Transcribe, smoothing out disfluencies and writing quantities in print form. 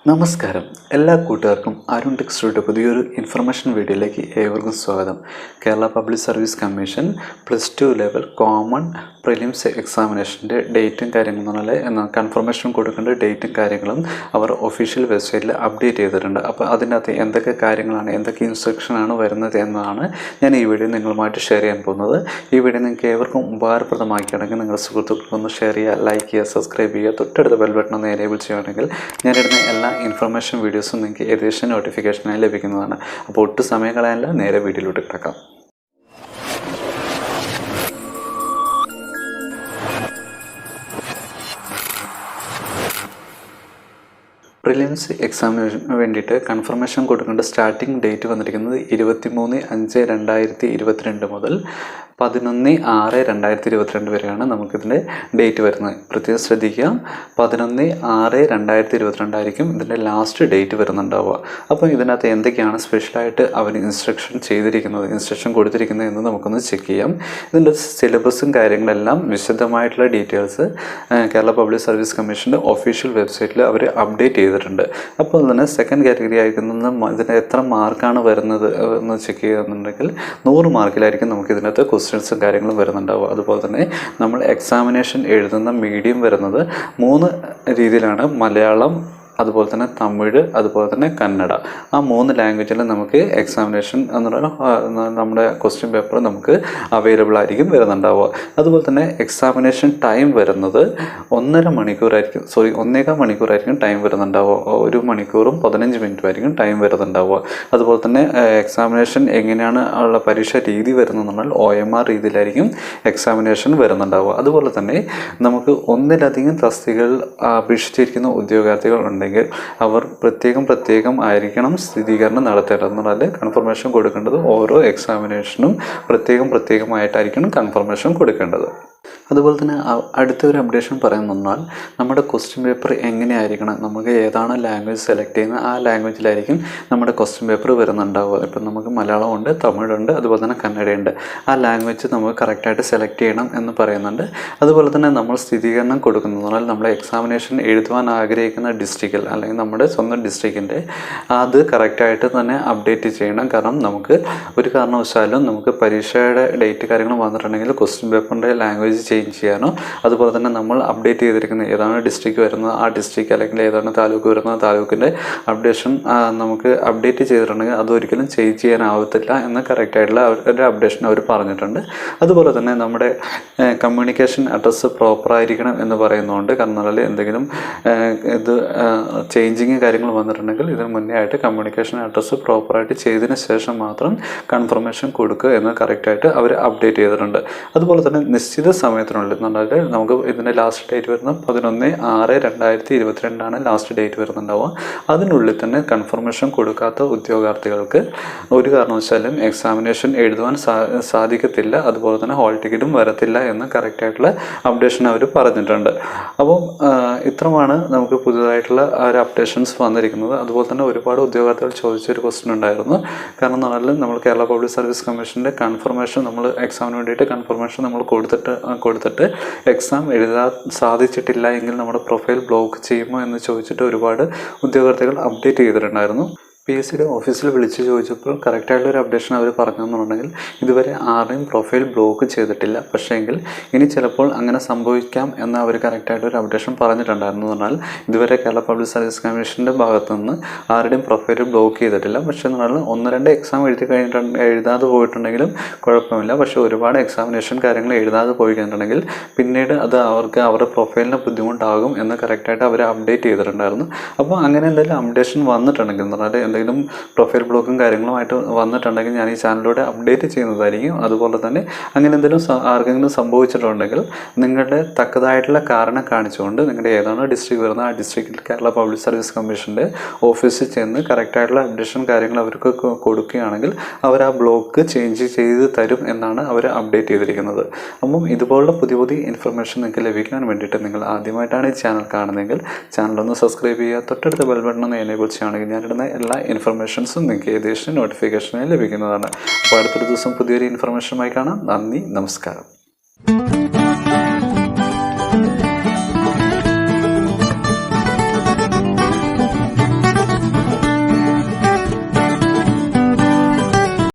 നമസ്കാരം. എല്ലാ കൂട്ടുകാർക്കും അരുൺ ടെക്സ്റ്റിയുടെ പുതിയൊരു ഇൻഫർമേഷൻ വീഡിയോയിലേക്ക് ഏവർക്കും സ്വാഗതം. Kerala public service commission +2 level common prelims എക്സാമിനേഷൻ്റെ ഡേറ്റും കാര്യങ്ങളും കൺഫർമേഷൻ കൊടുക്കേണ്ട ഡേറ്റും കാര്യങ്ങളും അവർ ഒഫീഷ്യൽ വെബ്സൈറ്റിൽ അപ്ഡേറ്റ് ചെയ്തിട്ടുണ്ട്. അപ്പോൾ അതിനകത്ത് എന്തൊക്കെ കാര്യങ്ങളാണ്, എന്തൊക്കെ ഇൻസ്ട്രക്ഷനാണ് വരുന്നത് എന്നതാണ് ഞാൻ ഈ വീഡിയോ നിങ്ങളുമായിട്ട് ഷെയർ ചെയ്യാൻ പോകുന്നത്. ഈ വീഡിയോ നിങ്ങൾക്ക് ഏവർക്കും ഉപകാരപ്രദമാക്കുകയാണെങ്കിൽ നിങ്ങളുടെ സുഹൃത്തുക്കൾക്കൊന്ന് ഷെയർ ചെയ്യുക, ലൈക്ക് ചെയ്യുക, സബ്സ്ക്രൈബ് ചെയ്യുക, തൊട്ടടുത്ത ബെൽ ബട്ടൺ ഒന്ന് എനേബിൾ ചെയ്യുകയാണെങ്കിൽ ഞാനിടുന്ന എല്ലാ ഇൻഫർമേഷൻ വീഡിയോസും നിങ്ങൾക്ക് ഏകദേശം നോട്ടിഫിക്കേഷനായി ലഭിക്കുന്നതാണ്. അപ്പോൾ ഒട്ടും സമയം കളയാനില്ല, നേരെ വീഡിയോയിലോട്ട് കിടക്കാം. പ്രിലിംസ് എക്സാമിന് വേണ്ടിയിട്ട് കൺഫർമേഷൻ കൊടുക്കേണ്ട സ്റ്റാർട്ടിംഗ് ഡേറ്റ് വന്നിരിക്കുന്നത് 23/5/2022 മുതൽ 11/6/2022 വരെയാണ് നമുക്കിതിൻ്റെ ഡേറ്റ് വരുന്നത്. പ്രത്യേകം ശ്രദ്ധിക്കുക, 11/6/2022 ആയിരിക്കും ഇതിൻ്റെ ലാസ്റ്റ് ഡേറ്റ് വരുന്നുണ്ടാവുക. അപ്പോൾ ഇതിനകത്ത് എന്തൊക്കെയാണ് സ്പെഷ്യലായിട്ട് അവർ ഇൻസ്ട്രക്ഷൻ കൊടുത്തിരിക്കുന്നത് എന്ന് നമുക്കൊന്ന് ചെക്ക് ചെയ്യാം. ഇതിൻ്റെ സിലബസും കാര്യങ്ങളെല്ലാം വിശദമായിട്ടുള്ള ഡീറ്റെയിൽസ് കേരള പബ്ലിക് സർവീസ് കമ്മീഷൻ്റെ ഒഫീഷ്യൽ വെബ്സൈറ്റിൽ അവർ അപ്ഡേറ്റ് ചെയ്തിട്ടുണ്ട്. അപ്പോൾ തന്നെ സെക്കൻഡ് കാറ്റഗറി ആയിരിക്കുന്നത് ഇതിന് എത്ര മാർക്കാണ് വരുന്നത് എന്ന് ചെക്ക് ചെയ്യുന്നുണ്ടെങ്കിൽ 100 മാർക്കിലായിരിക്കും നമുക്ക് ഇതിനകത്ത് ക്വസ്റ്റ്യൻസും കാര്യങ്ങളും വരുന്നുണ്ടാവുക. അതുപോലെ തന്നെ നമ്മൾ എക്സാമിനേഷൻ എഴുതുന്ന മീഡിയം വരുന്നത് 3 രീതിയിലാണ്: മലയാളം, അതുപോലെ തന്നെ തമിഴ്, അതുപോലെ തന്നെ കന്നഡ. ആ 3 ലാംഗ്വേജിൽ നമുക്ക് എക്സാമിനേഷൻ നമ്മുടെ ക്വസ്റ്റ്യൻ പേപ്പർ നമുക്ക് അവൈലബിൾ ആയിരിക്കും വരുന്നുണ്ടാവുക. അതുപോലെ തന്നെ എക്സാമിനേഷൻ ടൈം വരുന്നത് 1.5 മണിക്കൂറായിരിക്കും ടൈം വരുന്നുണ്ടാവുക. 1 മണിക്കൂറും 15 മിനിറ്റും ആയിരിക്കും ടൈം വരുന്നുണ്ടാവുക. അതുപോലെ തന്നെ എക്സാമിനേഷൻ എങ്ങനെയാണ് ഉള്ള പരീക്ഷ രീതി വരുന്നതെന്നാൽ OMR രീതിയിലായിരിക്കും എക്സാമിനേഷൻ വരുന്നുണ്ടാവുക. അതുപോലെ തന്നെ നമുക്ക് ഒന്നിലധികം തസ്തികകൾ അപേക്ഷിച്ചിരിക്കുന്ന ഉദ്യോഗാർത്ഥികൾ ഉണ്ടെങ്കിൽ അവർ പ്രത്യേകം ആയിരിക്കണം സ്ഥിരീകരണം നടത്തേണ്ടത്. കൺഫർമേഷൻ കൊടുക്കേണ്ടത് ഓരോ എക്സാമിനേഷനും പ്രത്യേകമായിട്ടായിരിക്കണം കൺഫർമേഷൻ കൊടുക്കേണ്ടത്. അതുപോലെ തന്നെ അടുത്തൊരു അപ്ഡേഷൻ പറയുന്നതിനാൽ നമ്മുടെ ക്വസ്റ്റ്യൻ പേപ്പർ എങ്ങനെയായിരിക്കണം, നമുക്ക് ഏതാണ് ലാംഗ്വേജ് സെലക്ട് ചെയ്യുന്നത് ആ ലാംഗ്വേജിലായിരിക്കും നമ്മുടെ ക്വസ്റ്റ്യൻ പേപ്പർ വരുന്നുണ്ടാവുക. ഇപ്പം നമുക്ക് മലയാളമുണ്ട്, തമിഴുണ്ട്, അതുപോലെ തന്നെ കന്നഡയുണ്ട്. ആ ലാംഗ്വേജ് നമുക്ക് കറക്റ്റായിട്ട് സെലക്ട് ചെയ്യണം എന്ന് പറയുന്നുണ്ട്. അതുപോലെ തന്നെ നമ്മൾ സ്ഥിരീകരണം കൊടുക്കുന്നതിനാൽ നമ്മുടെ എക്സാമിനേഷൻ എഴുതുവാൻ ആഗ്രഹിക്കുന്ന ഡിസ്ട്രിക്റ്റിൽ അല്ലെങ്കിൽ നമ്മുടെ സ്വന്തം ഡിസ്ട്രിക്റ്റിൻ്റെ അത് കറക്റ്റായിട്ട് തന്നെ അപ്ഡേറ്റ് ചെയ്യണം. കാരണം നമുക്ക് ഒരു കാരണവശാലും നമുക്ക് പരീക്ഷയുടെ ഡേറ്റ് കാര്യങ്ങൾ വന്നിട്ടുണ്ടെങ്കിൽ ക്വസ്റ്റ്യൻ പേപ്പറിൻ്റെ ലാംഗ്വേജ് ചേഞ്ച് ചെയ്യാനോ, അതുപോലെ തന്നെ നമ്മൾ അപ്ഡേറ്റ് ചെയ്തിരിക്കുന്ന ഏതാണ് ഡിസ്ട്രിക്റ്റ് വരുന്നത് ആ ഡിസ്ട്രിക്റ്റ് അല്ലെങ്കിൽ ഏതാണ് താലൂക്ക് വരുന്നത് താലൂക്കിൻ്റെ അപ്ഡേഷൻ നമുക്ക് അപ്ഡേറ്റ് ചെയ്തിട്ടുണ്ടെങ്കിൽ അതൊരിക്കലും ചേഞ്ച് ചെയ്യാനാവത്തില്ല എന്ന് കറക്റ്റായിട്ടുള്ള അവരുടെ അപ്ഡേഷൻ അവർ പറഞ്ഞിട്ടുണ്ട്. അതുപോലെ തന്നെ നമ്മുടെ കമ്മ്യൂണിക്കേഷൻ അഡ്രസ്സ് പ്രോപ്പറായിരിക്കണം എന്ന് പറയുന്നുണ്ട്. കാരണം എന്തെങ്കിലും ഇത് ചേഞ്ചിങ് കാര്യങ്ങൾ വന്നിട്ടുണ്ടെങ്കിൽ ഇതിന് മുന്നേ ആയിട്ട് കമ്മ്യൂണിക്കേഷൻ അഡ്രസ്സ് പ്രോപ്പറായിട്ട് ചെയ്തതിന് ശേഷം മാത്രം കൺഫർമേഷൻ കൊടുക്കുക എന്ന് കറക്റ്റായിട്ട് അവർ അപ്ഡേറ്റ് ചെയ്തിട്ടുണ്ട്. അതുപോലെ തന്നെ നിശ്ചിത സമയത്തിനുള്ളിൽ നമുക്ക് ഇതിൻ്റെ ലാസ്റ്റ് ഡേറ്റ് വരുന്നത് 11/6/2022 ലാസ്റ്റ് ഡേറ്റ് വരുന്നുണ്ടാവുക. അതിനുള്ളിൽ തന്നെ കൺഫർമേഷൻ കൊടുക്കാത്ത ഉദ്യോഗാർത്ഥികൾക്ക് ഒരു കാരണവശാലും എക്സാമിനേഷൻ എഴുതുവാൻ സാധിക്കത്തില്ല. അതുപോലെ തന്നെ ഹോൾ ടിക്കറ്റും വരത്തില്ല എന്ന് കറക്റ്റായിട്ടുള്ള അപ്ഡേഷൻ അവർ പറഞ്ഞിട്ടുണ്ട്. അപ്പം ഇത്രമാണ് നമുക്ക് പുതുതായിട്ടുള്ള ഒരു അപ്ഡേഷൻസ് വന്നിരിക്കുന്നത്. അതുപോലെ തന്നെ ഒരുപാട് ഉദ്യോഗാർത്ഥികൾ ചോദിച്ചൊരു ക്വസ്റ്റ്യൻ ഉണ്ടായിരുന്നു. കാരണം നമ്മൾ കേരള പബ്ലിക് സർവീസ് കമ്മീഷൻ്റെ കൺഫർമേഷൻ നമ്മൾ എക്സാമിന് വേണ്ടിയിട്ട് കൺഫർമേഷൻ നമ്മൾ കൊടുത്തിട്ട് എക്സാം എഴുതാൻ സാധിച്ചിട്ടില്ല എങ്കിൽ നമ്മുടെ പ്രൊഫൈൽ ബ്ലോക്ക് ചെയ്യുമോ എന്ന് ചോദിച്ചിട്ട് ഒരുപാട് ഉദ്യോഗാർത്ഥികൾ അപ്ഡേറ്റ് ചെയ്തിട്ടുണ്ടായിരുന്നു. PSCയുടെ ഓഫീസിൽ വിളിച്ച് ചോദിച്ചപ്പോൾ കറക്റ്റായിട്ടുള്ളൊരു അപ്ഡേഷൻ അവർ പറഞ്ഞതെന്നുണ്ടെങ്കിൽ ഇതുവരെ ആരുടെയും പ്രൊഫൈൽ ബ്ലോക്ക് ചെയ്തിട്ടില്ല, പക്ഷേങ്കിൽ ഇനി ചിലപ്പോൾ അങ്ങനെ സംഭവിക്കാം എന്ന് അവർ കറക്റ്റായിട്ടൊരു അപ്ഡേഷൻ പറഞ്ഞിട്ടുണ്ടായിരുന്നു. എന്നാൽ ഇതുവരെ കേരള പബ്ലിക് സർവീസ് കമ്മീഷൻ്റെ ഭാഗത്തു നിന്ന് ആരുടെയും പ്രൊഫൈൽ ബ്ലോക്ക് ചെയ്തിട്ടില്ല. പക്ഷേ എന്ന് പറഞ്ഞാൽ 1-2 എക്സാം എഴുതാതെ പോയിട്ടുണ്ടെങ്കിലും കുഴപ്പമില്ല. പക്ഷേ ഒരുപാട് എക്സാമിനേഷൻ കാര്യങ്ങൾ എഴുതാതെ പോയി കഴിഞ്ഞിട്ടുണ്ടെങ്കിൽ പിന്നീട് അത് അവർക്ക് അവരുടെ പ്രൊഫൈലിന് ബുദ്ധിമുട്ടാകും എന്ന് കറക്റ്റായിട്ട് അവർ അപ്ഡേറ്റ് ചെയ്തിട്ടുണ്ടായിരുന്നു. അപ്പോൾ അങ്ങനെ എന്തെങ്കിലും അപ്ഡേഷൻ വന്നിട്ടുണ്ടെങ്കിൽ എന്ന് പറഞ്ഞാൽ എന്തെങ്കിലും പ്രൊഫൈൽ ബ്ലോക്കും കാര്യങ്ങളുമായിട്ട് വന്നിട്ടുണ്ടെങ്കിൽ ഞാൻ ഈ ചാനലിലൂടെ അപ്ഡേറ്റ് ചെയ്യുന്നതായിരിക്കും. അതുപോലെ തന്നെ അങ്ങനെ എന്തെങ്കിലും ആർക്കെങ്കിലും സംഭവിച്ചിട്ടുണ്ടെങ്കിൽ നിങ്ങളുടെ തക്കതായിട്ടുള്ള കാരണം കാണിച്ചുകൊണ്ട് നിങ്ങളുടെ ഏതാണ് ഡിസ്ട്രിക്ട് വരുന്നത് ആ ഡിസ്ട്രിക്റ്റിൽ കേരള പബ്ലിക് സർവീസ് കമ്മീഷൻ്റെ ഓഫീസിൽ ചെന്ന് കറക്റ്റായിട്ടുള്ള അപ്ഡേഷൻ കാര്യങ്ങൾ അവർക്ക് കൊടുക്കുകയാണെങ്കിൽ അവർ ആ ബ്ലോക്ക് ചേഞ്ച് ചെയ്ത് തരും എന്നാണ് അവർ അപ്ഡേറ്റ് ചെയ്തിരിക്കുന്നത്. അപ്പം ഇതുപോലുള്ള പുതിയ ഇൻഫർമേഷൻ നിങ്ങൾക്ക് ലഭിക്കാൻ വേണ്ടിയിട്ട് നിങ്ങൾ ആദ്യമായിട്ടാണ് ഈ ചാനൽ കാണുന്നതെങ്കിൽ ചാനലൊന്ന് സബ്സ്ക്രൈബ് ചെയ്യുക, തൊട്ടടുത്ത ബെൽ ബട്ടൺ ഒന്ന് എനേബിൾ ചെയ്യുകയാണെങ്കിൽ ഞാനിടുന്ന എല്ലാ ഇൻഫർമേഷൻസും നിങ്ങൾക്ക് ഏകദേശം നോട്ടിഫിക്കേഷനായി ലഭിക്കുന്നതാണ്. അപ്പോൾ അടുത്തൊരു ദിവസം പുതിയൊരു ഇൻഫർമേഷനുമായി കാണാം. നന്ദി, നമസ്കാരം.